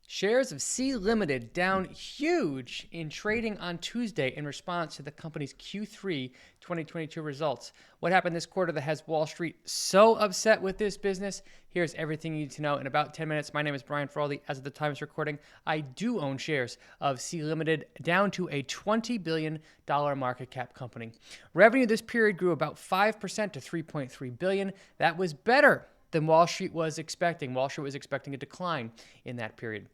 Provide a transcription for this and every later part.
Shares of Sea Limited down huge in trading on Tuesday in response to the company's Q3 2022 results. What happened this quarter that has Wall Street so upset with this business? Here's everything you need to know in about 10 minutes. My name is Brian Feroldi. As of the time of this recording, I do own shares of Sea Limited down to a $20 billion market cap company. Revenue this period grew about 5% to $3.3 billion. That was better than Wall Street was expecting. Wall Street was expecting a decline in that period.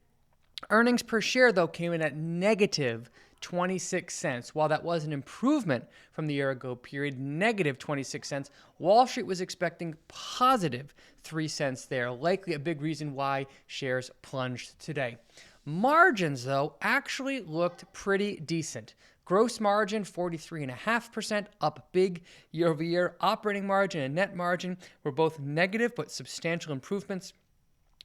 Earnings per share, though, came in at negative 26 cents. While that was an improvement from the year ago period, negative 26 cents, Wall Street was expecting positive 3 cents there, likely a big reason why shares plunged today. Margins, though, actually looked pretty decent. Gross margin, 43.5%, up big year over year. Operating margin and net margin were both negative, but substantial improvements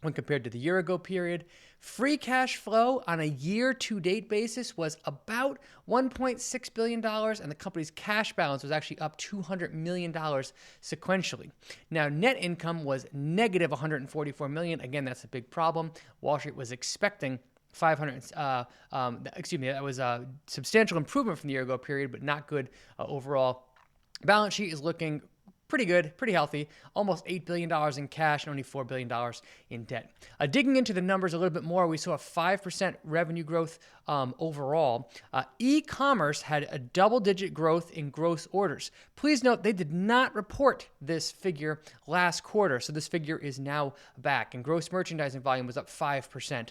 when compared to the year ago period. Free cash flow on a year-to-date basis was about $1.6 billion, and the company's cash balance was actually up $200 million sequentially. Now, net income was negative $144 million. Again, that's a big problem. Wall Street was expecting that was a substantial improvement from the year ago period, but not good overall. Balance sheet is looking pretty good, pretty healthy, almost $8 billion in cash and only $4 billion in debt. Digging into the numbers a little bit more, we saw a 5% revenue growth overall. E-commerce had a double-digit growth in gross orders. Please note they did not report this figure last quarter, so this figure is now back, and gross merchandising volume was up 5%.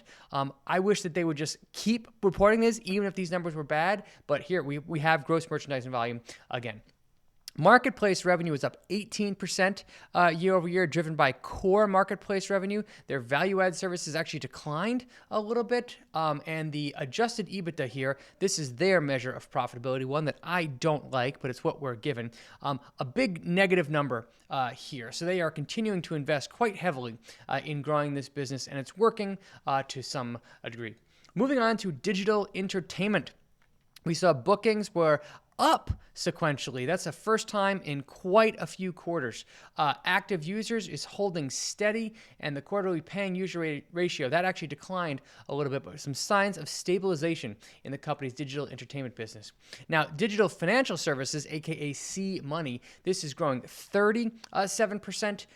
I wish that they would just keep reporting this, even if these numbers were bad, but here we have gross merchandising volume again. Marketplace revenue was up 18% year over year, driven by core marketplace revenue. Their value-add services actually declined a little bit, and the adjusted EBITDA here, this is their measure of profitability, one that I don't like, but it's what we're given. A big negative number here. So they are continuing to invest quite heavily in growing this business, and it's working to some degree. Moving on to digital entertainment. We saw bookings were up sequentially. That's the first time in quite a few quarters. Active users is holding steady, and the quarterly paying user ratio, that actually declined a little bit, but some signs of stabilization in the company's digital entertainment business. Now, digital financial services, aka C-Money, this is growing 37%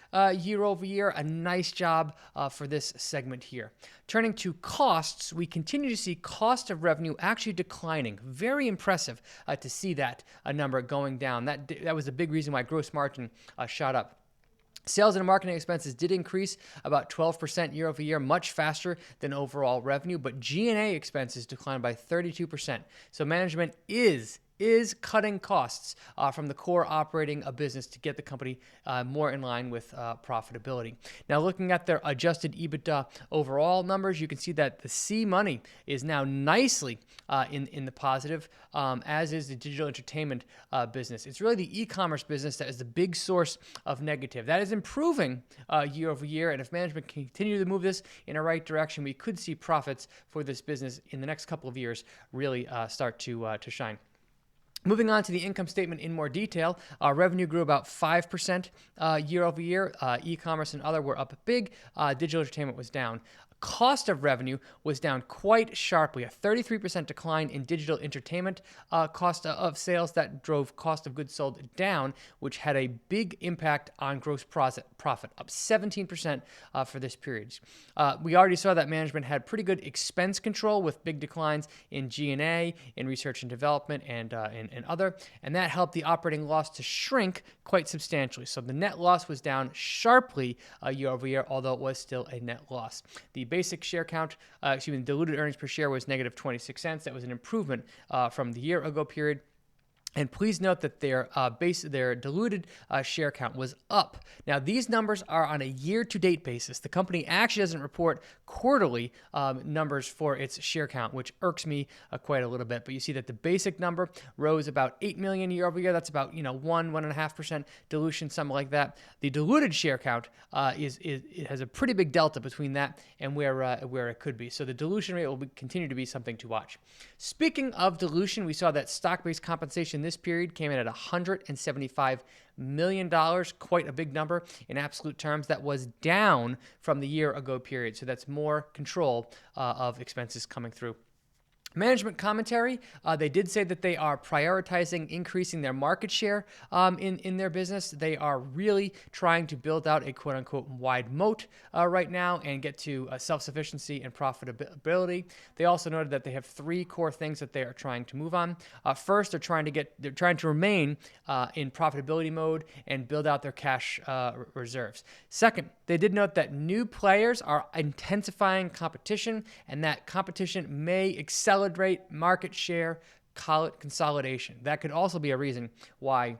year over year. A nice job for this segment here. Turning to costs, we continue to see cost of revenue actually declining. Very impressive to see that number going down. That was a big reason why gross margin shot up. Sales and marketing expenses did increase about 12% year over year, much faster than overall revenue, but G&A expenses declined by 32%. So management is cutting costs from the core operating a business to get the company more in line with profitability. Now, looking at their adjusted EBITDA overall numbers, you can see that the C-Money is now nicely in the positive, as is the digital entertainment business. It's really the e-commerce business that is the big source of negative. That is improving year over year, and if management can continue to move this in a right direction, we could see profits for this business in the next couple of years really start to shine. Moving on to the income statement in more detail, revenue grew about 5% year over year. E-commerce and other were up big. Digital entertainment was down. Cost of revenue was down quite sharply, a 33% decline in digital entertainment cost of sales. That drove cost of goods sold down, which had a big impact on gross profit, up 17% for this period. We already saw that management had pretty good expense control with big declines in G&A, in research and development, and other, and that helped the operating loss to shrink quite substantially. So the net loss was down sharply year over year, although it was still a net loss. The basic share count, diluted earnings per share was negative 26 cents. That was an improvement from the year ago period. And please note that their diluted share count was up. Now, these numbers are on a year-to-date basis. The company actually doesn't report quarterly numbers for its share count, which irks me quite a little bit. But you see that the basic number rose about 8 million year over year. That's about 1.5% dilution, something like that. The diluted share count it has a pretty big delta between that and where it could be. So the dilution rate will continue to be something to watch. Speaking of dilution, we saw that stock-based compensation in this period came in at $175 million, quite a big number in absolute terms. That was down from the year ago period. So that's more control of expenses coming through. Management commentary, they did say that they are prioritizing increasing their market share in their business. They are really trying to build out a quote-unquote wide moat right now and get to self-sufficiency and profitability. They also noted that they have three core things that they are trying to move on. First, they're trying to remain in profitability mode and build out their cash reserves. Second, they did note that new players are intensifying competition, and that competition may accelerate market share consolidation. That could also be a reason why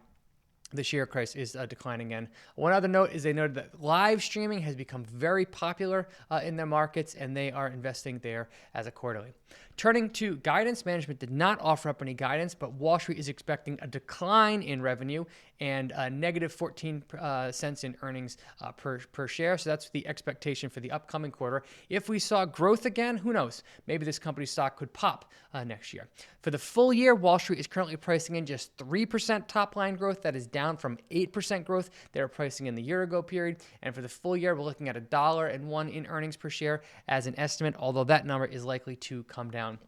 the share price is declining again. One other note is they noted that live streaming has become very popular in their markets, and they are investing there as accordingly. Turning to guidance, management did not offer up any guidance, but Wall Street is expecting a decline in revenue and a negative 14 cents in earnings per share. So that's the expectation for the upcoming quarter. If we saw growth again, who knows? Maybe this company's stock could pop next year. For the full year, Wall Street is currently pricing in just 3% top line growth. That is down from 8% growth they were pricing in the year ago period. And for the full year, we're looking at $1.01 in earnings per share as an estimate, although that number is likely to come down.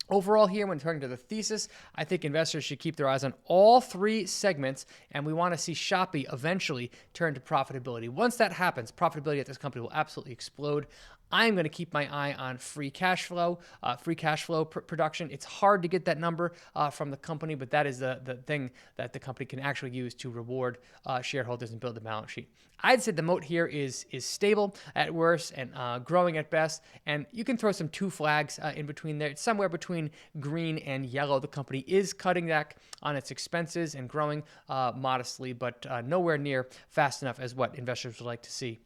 Overall here, when turning to the thesis, I think investors should keep their eyes on all three segments, and we want to see Shopee eventually turn to profitability. Once that happens, profitability at this company will absolutely explode. I'm going to keep my eye on free cash flow production. It's hard to get that number from the company, but that is the thing that the company can actually use to reward shareholders and build the balance sheet. I'd say the moat here is stable at worst and growing at best, and you can throw some two flags in between there. It's somewhere between green and yellow. The company is cutting back on its expenses and growing modestly, but nowhere near fast enough as what investors would like to see.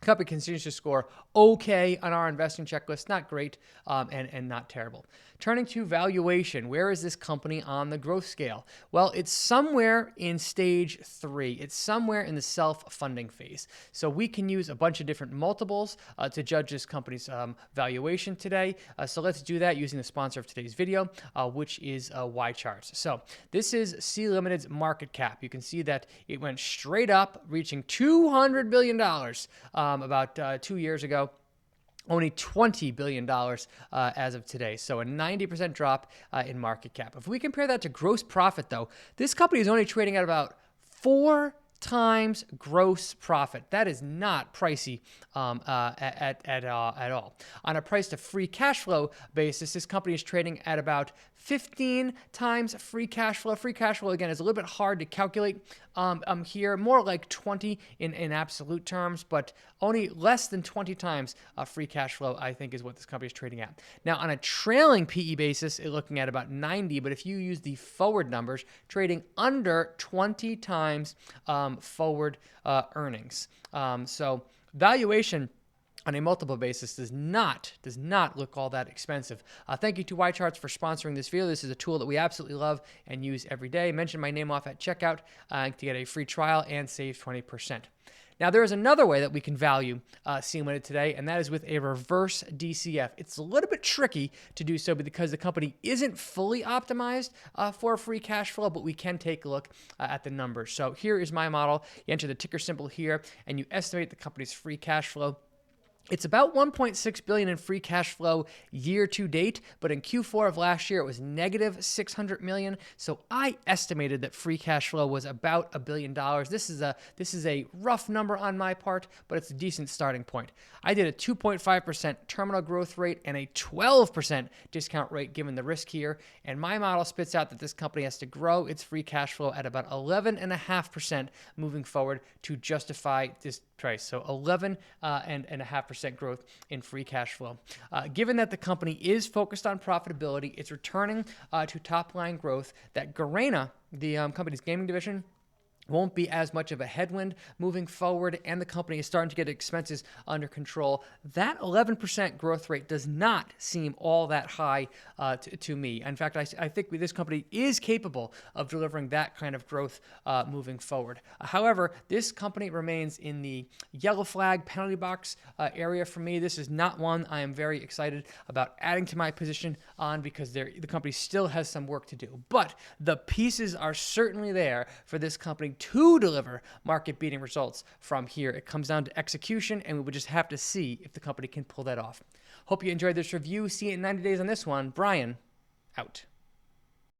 The company continues to score okay on our investing checklist, not great and not terrible. Turning to valuation, where is this company on the growth scale? Well, it's somewhere in stage 3. It's somewhere in the self-funding phase. So we can use a bunch of different multiples to judge this company's valuation today. So let's do that using the sponsor of today's video, which is YCharts. So this is C Limited's market cap. You can see that it went straight up, reaching $200 billion about 2 years ago. Only $20 billion as of today. So a 90% drop in market cap. If we compare that to gross profit, though, this company is only trading at about 4 times gross profit. That is not pricey at all. On a price to free cash flow basis, this company is trading at about 15 times free cash flow. Free cash flow, again, is a little bit hard to calculate here, more like 20 in absolute terms, but only less than 20 times free cash flow, I think, is what this company is trading at. Now, on a trailing PE basis, it's looking at about 90, but if you use the forward numbers, trading under 20 times forward earnings. So valuation on a multiple basis does not look all that expensive. Thank you to YCharts for sponsoring this video. This is a tool that we absolutely love and use every day. Mention my name off at checkout to get a free trial and save 20%. Now, there is another way that we can value C Limited today, and that is with a reverse DCF. It's a little bit tricky to do so because the company isn't fully optimized for free cash flow, but we can take a look at the numbers. So here is my model. You enter the ticker symbol here, and you estimate the company's free cash flow. It's about $1.6 billion in free cash flow year to date, but in Q4 of last year, it was negative $600 million. So I estimated that free cash flow was about $1 billion. This is a rough number on my part, but it's a decent starting point. I did a 2.5% terminal growth rate and a 12% discount rate given the risk here, and my model spits out that this company has to grow its free cash flow at about 11.5% moving forward to justify this price. So 11.5% growth in free cash flow. Given that the company is focused on profitability, it's returning to top line growth. That Garena, the company's gaming division, won't be as much of a headwind moving forward, and the company is starting to get expenses under control. That 11% growth rate does not seem all that high to me. In fact, I think this company is capable of delivering that kind of growth moving forward. However, this company remains in the yellow flag penalty box area for me. This is not one I am very excited about adding to my position on, because the company still has some work to do. But the pieces are certainly there for this company to deliver market-beating results from here. It comes down to execution, and we would just have to see if the company can pull that off. Hope you enjoyed this review. See you in 90 days on this one. Brian, out.